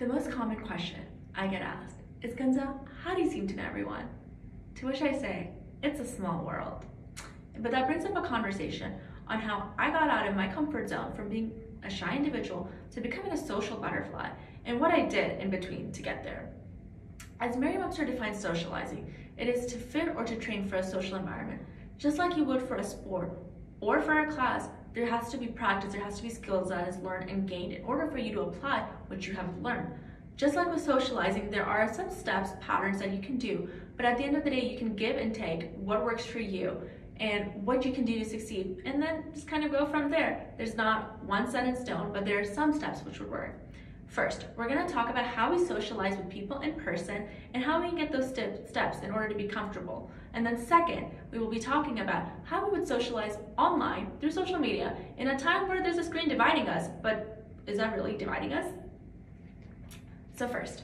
The most common question I get asked is, Kanza, how do you seem to know everyone? To which I say, it's a small world. But that brings up a conversation on how I got out of my comfort zone from being a shy individual to becoming a social butterfly, and what I did in between to get there. As Merriam-Webster defines socializing, it is to fit or to train for a social environment. Just like you would for a sport or for a class, there has to be practice, there has to be skills that is learned and gained in order for you to apply what you have learned. Just like with socializing, there are some steps, patterns that you can do, but at the end of the day, you can give and take what works for you and what you can do to succeed, and then just kind of go from there. There's not one set in stone, but there are some steps which would work. First, we're going to talk about how we socialize with people in person and how we can get those steps in order to be comfortable. And then second, we will be talking about how we would socialize online through social media in a time where there's a screen dividing us, but is that really dividing us? So first,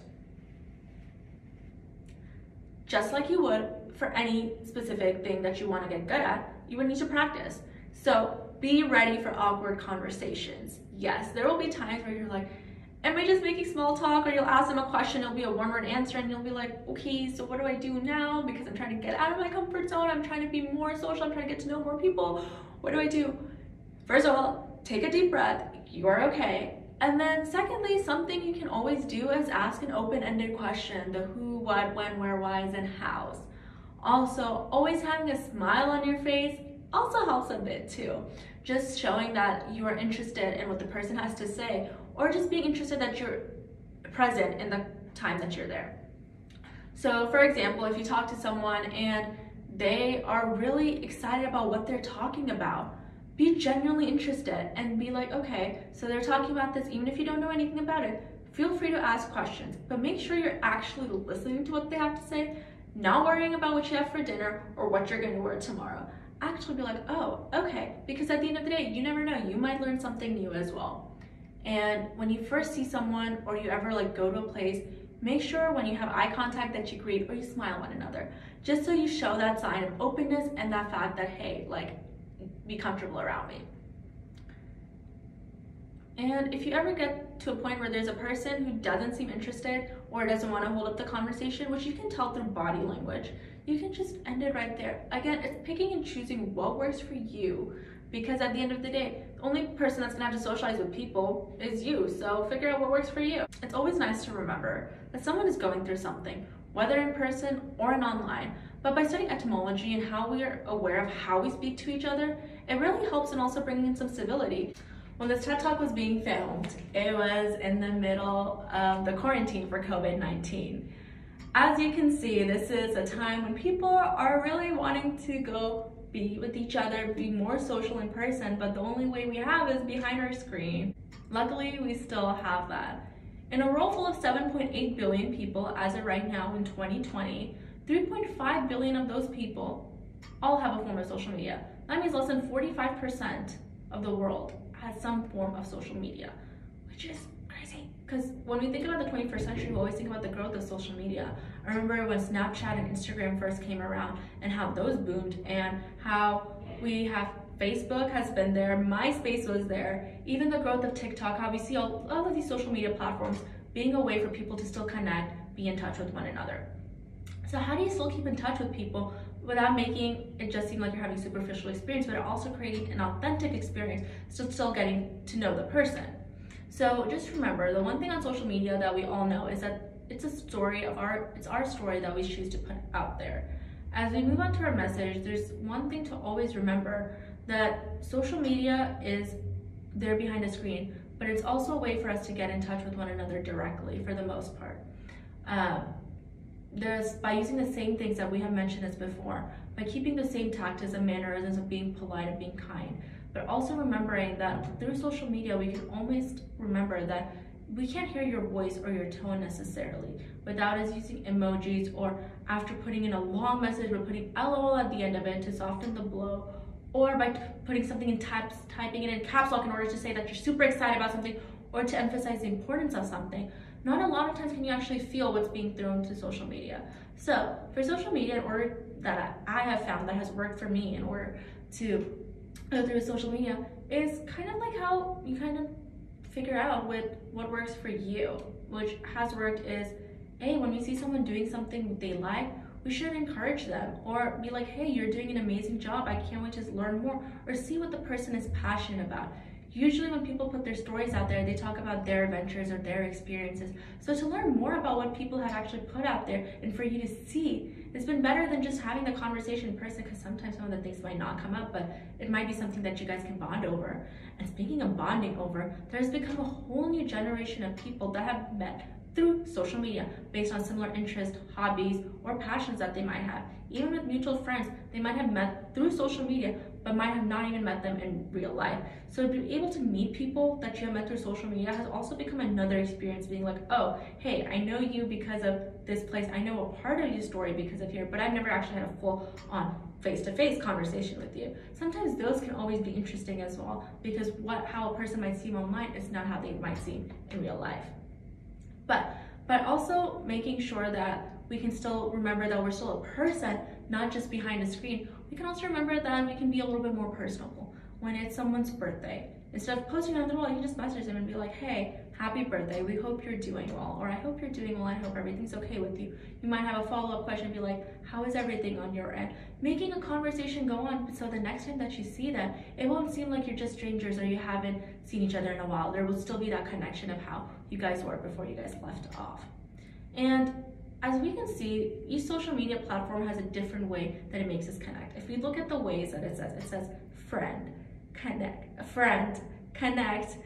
just like you would for any specific thing that you want to get good at, you would need to practice. So be ready for awkward conversations. Yes, there will be times where you're like, am I just making small talk? Or you'll ask them a question, it'll be a one-word answer, and you'll be like, okay, so what do I do now? Because I'm trying to get out of my comfort zone, I'm trying to be more social, I'm trying to get to know more people. What do I do? First of all, take a deep breath, you are okay. And then secondly, something you can always do is ask an open-ended question, the who, what, when, where, whys, and hows. Also, always having a smile on your face also helps a bit too. Just showing that you are interested in what the person has to say, or just being interested that you're present in the time that you're there. So for example, if you talk to someone and they are really excited about what they're talking about, be genuinely interested and be like, okay, so they're talking about this, even if you don't know anything about it, feel free to ask questions, but make sure you're actually listening to what they have to say, not worrying about what you have for dinner or what you're going to wear tomorrow. Actually be like, oh, okay, because at the end of the day, you never know, you might learn something new as well. And when you first see someone or you ever go to a place, make sure when you have eye contact that you greet or you smile one another, just so you show that sign of openness and that fact that, hey, be comfortable around me. And if you ever get to a point where there's a person who doesn't seem interested or doesn't want to hold up the conversation, which you can tell through body language, you can just end it right there. Again, it's picking and choosing what works for you, because at the end of the day, the only person that's gonna have to socialize with people is you, so figure out what works for you. It's always nice to remember that someone is going through something, whether in person or in online, but by studying etymology and how we are aware of how we speak to each other, it really helps in also bringing in some civility. When this TED Talk was being filmed, it was in the middle of the quarantine for COVID-19. As you can see, this is a time when people are really wanting to go be with each other, be more social in person, but the only way we have is behind our screen. Luckily, we still have that. In a world full of 7.8 billion people as of right now in 2020, 3.5 billion of those people all have a form of social media. That means less than 45% of the world has some form of social media, which is crazy. Because when we think about the 21st century, we always think about the growth of social media. I remember when Snapchat and Instagram first came around and how those boomed, and how we have Facebook has been there, MySpace was there, even the growth of TikTok, how we see all of these social media platforms being a way for people to still connect, be in touch with one another. So how do you still keep in touch with people without making it just seem like you're having a superficial experience, but also creating an authentic experience, still getting to know the person? So just remember, the one thing on social media that we all know is that it's our story that we choose to put out there. As we move on to our message, there's one thing to always remember, that social media is there behind a screen, but it's also a way for us to get in touch with one another directly for the most part. By using the same things that we have mentioned as before, by keeping the same tactics and mannerisms of being polite and being kind, but also remembering that through social media, we can almost remember that we can't hear your voice or your tone necessarily without us using emojis, or after putting in a long message, we're putting LOL at the end of it to soften the blow, or by putting something in typing it in caps lock in order to say that you're super excited about something or to emphasize the importance of something. Not a lot of times can you actually feel what's being thrown to social media. So for social media, in order that I have found that has worked for me in order to go through social media, is kind of like how you kind of figure out what works for you. which has worked, is when we see someone doing something they like, we should encourage them or be like, hey, you're doing an amazing job. I can't wait to learn more, or see what the person is passionate about. Usually when people put their stories out there, they talk about their adventures or their experiences. So to learn more about what people have actually put out there and for you to see, it's been better than just having the conversation in person, because sometimes some of the things might not come up, but it might be something that you guys can bond over. And speaking of bonding over, there's become a whole new generation of people that have met through social media based on similar interests, hobbies, or passions that they might have. Even with mutual friends, they might have met through social media, but might have not even met them in real life. So to be able to meet people that you have met through social media has also become another experience, being like, oh, hey, I know you because of this place. I know a part of your story because of here, but I've never actually had a full-on face-to-face conversation with you. Sometimes those can always be interesting as well, because how a person might seem online is not how they might seem in real life. But also making sure that we can still remember that we're still a person, not just behind a screen. We can also remember that we can be a little bit more personable. When it's someone's birthday, instead of posting on the wall, you can just message them and be like, hey, happy birthday, we hope you're doing well, or I hope you're doing well, I hope everything's okay with you. You might have a follow-up question and be like, how is everything on your end? Making a conversation go on, so the next time that you see them, it won't seem like you're just strangers or you haven't seen each other in a while. There will still be that connection of how you guys were before you guys left off. And as we can see, each social media platform has a different way that it makes us connect. If we look at the ways that it says friend, connect,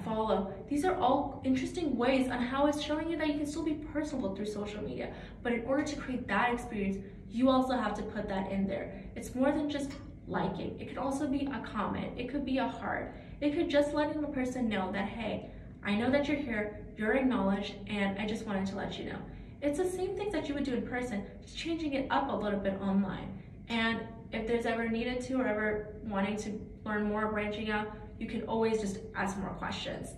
follow. These are all interesting ways on how it's showing you that you can still be personable through social media. But in order to create that experience, you also have to put that in there. It's more than just liking. It could also be a comment. It could be a heart. It could just letting the person know that, hey, I know that you're here, you're acknowledged, and I just wanted to let you know. It's the same things that you would do in person, just changing it up a little bit online. And if there's ever needed to, or ever wanting to learn more, branching out, you can always just ask more questions.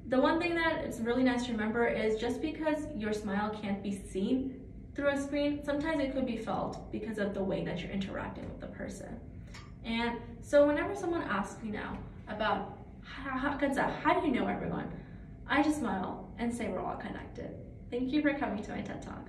The one thing that it's really nice to remember is just because your smile can't be seen through a screen, sometimes it could be felt because of the way that you're interacting with the person. And so whenever someone asks me now about, Kanza, how do you know everyone? I just smile and say we're all connected. Thank you for coming to my TED Talk.